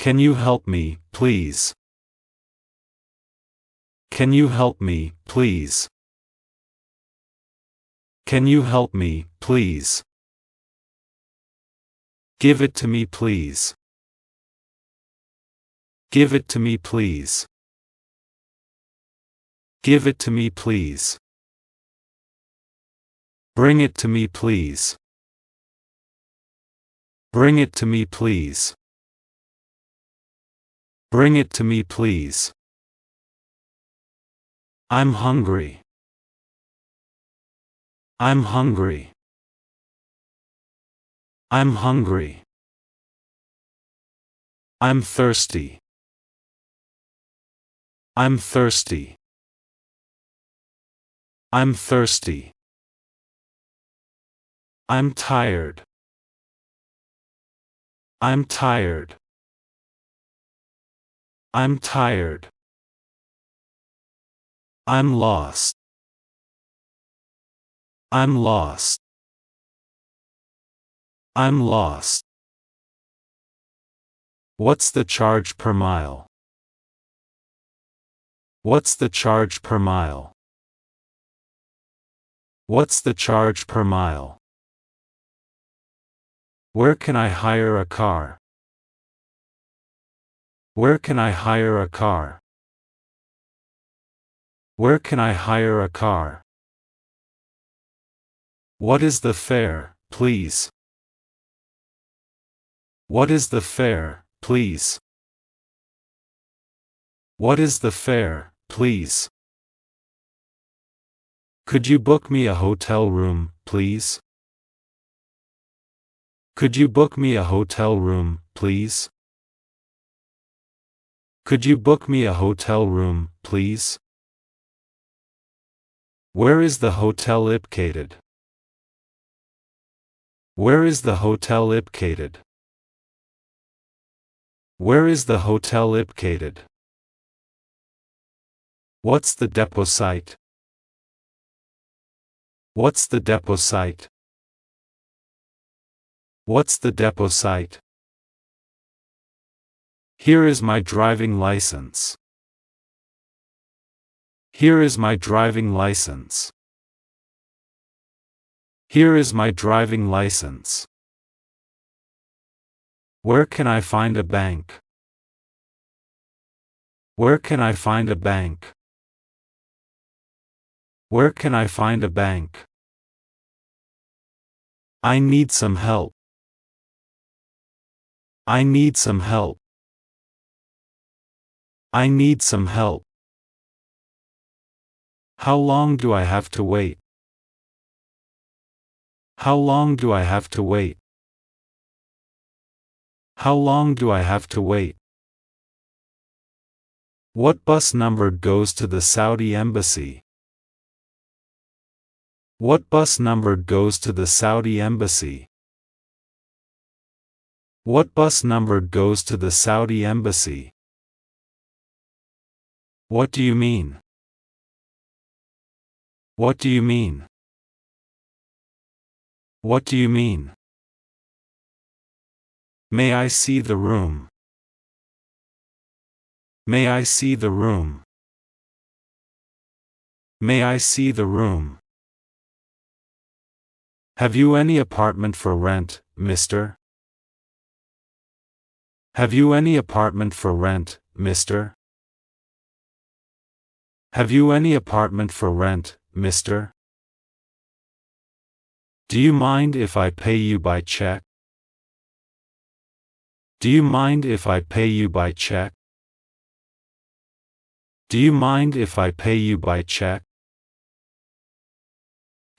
Can you help me, please? Can you help me, please? Can you help me, please? Give it to me, please. Give it to me, please. Give it to me, please. Bring it to me, please. Bring it to me, please. Bring it to me, please. I'm hungry. I'm hungry. I'm hungry. I'm thirsty. I'm thirsty. I'm thirsty. I'm tired. I'm tired. I'm tired. I'm lost. I'm lost. I'm lost. What's the charge per mile? What's the charge per mile? What's the charge per mile? Where can I hire a car? Where can I hire a car? Where can I hire a car? What is the fare, please? What is the fare, please? What is the fare, please? Could you book me a hotel room, please? Could you book me a hotel room, please? Could you book me a hotel room, please? Where is the hotel located? Where is the hotel located? Where is the hotel located? What's the depot site? What's the depot site? What's the depot site? Here is my driving license. Here is my driving license. Here is my driving license. Where can I find a bank? Where can I find a bank? Where can I find a bank? I need some help. I need some help. I need some help. How long do I have to wait? How long do I have to wait? How long do I have to wait? What bus number goes to the Saudi embassy? What bus number goes to the Saudi embassy? What bus number goes to the Saudi embassy? What do you mean? What do you mean? What do you mean? May I see the room? May I see the room? May I see the room? Have you any apartment for rent, mister? Have you any apartment for rent, mister? Have you any apartment for rent, mister? Do you mind if I pay you by check? Do you mind if I pay you by check? Do you mind if I pay you by check?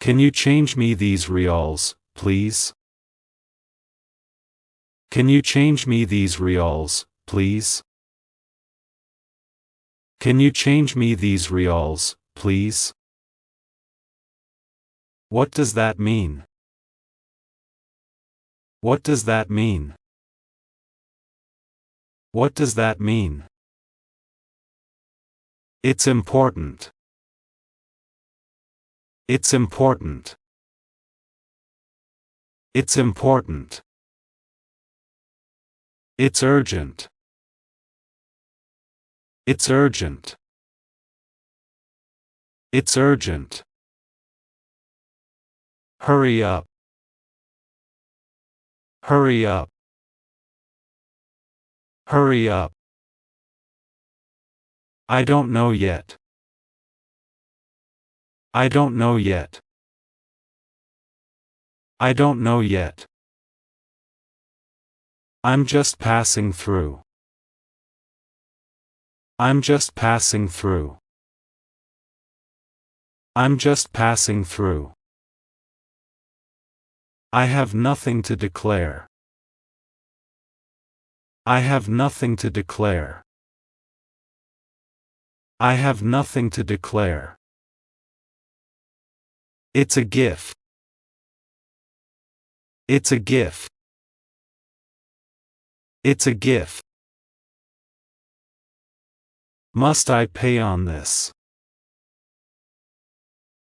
Can you change me these reals, please? Can you change me these reals, please? Can you change me these reals, please? What does that mean? What does that mean? What does that mean? It's important. It's important. It's important. It's urgent. It's urgent. It's urgent. Hurry up. Hurry up. Hurry up. I don't know yet. I don't know yet. I don't know yet. I'm just passing through. I'm just passing through. I'm just passing through. I have nothing to declare. I have nothing to declare. I have nothing to declare. It's a gift. It's a gift. It's a gift. Must I pay on this?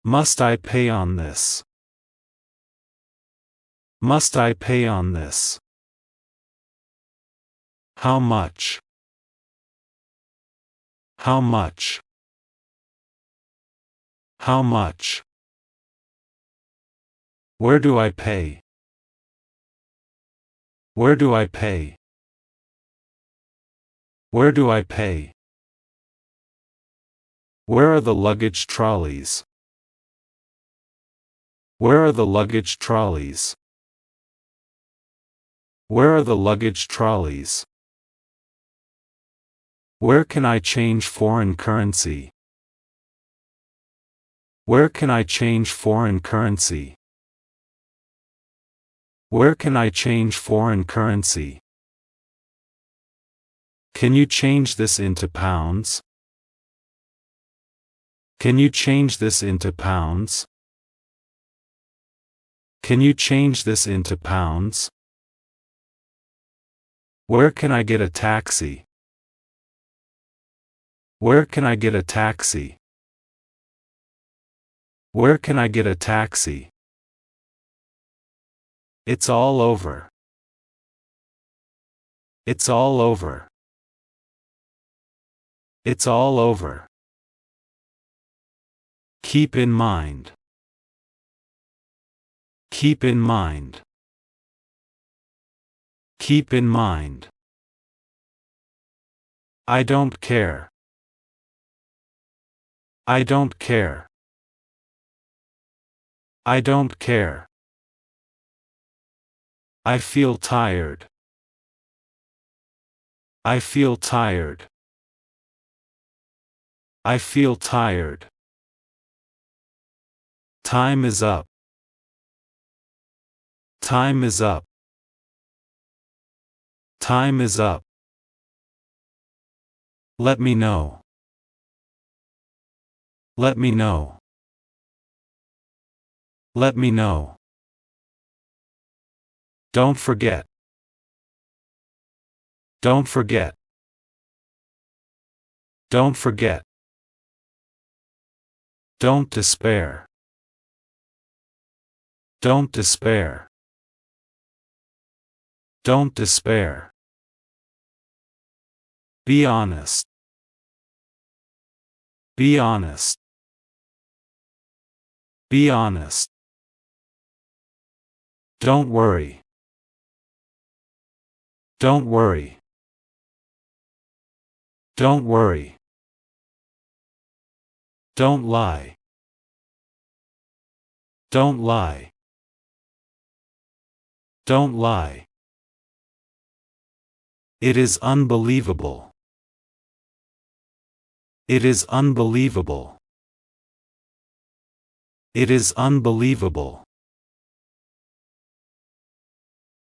Must I pay on this? Must I pay on this? How much? How much? How much? Where do I pay? Where do I pay? Where do I pay? Where are the luggage trolleys? Where are the luggage trolleys? Where are the luggage trolleys? Where can I change foreign currency? Where can I change foreign currency? Where can I change foreign currency? Can you change this into pounds? Can you change this into pounds? Can you change this into pounds? Where can I get a taxi? Where can I get a taxi? Where can I get a taxi? It's all over. It's all over. It's all over. Keep in mind. Keep in mind. Keep in mind. I don't care. I don't care. I don't care. I feel tired. I feel tired. I feel tired. Time is up. Time is up. Time is up. Let me know. Let me know. Let me know. Don't forget. Don't forget. Don't forget. Don't despair. Don't despair. Don't despair. Be honest. Be honest. Be honest. Don't worry. Don't worry. Don't worry. Don't lie. Don't lie. Don't lie. It is unbelievable. It is unbelievable. It is unbelievable.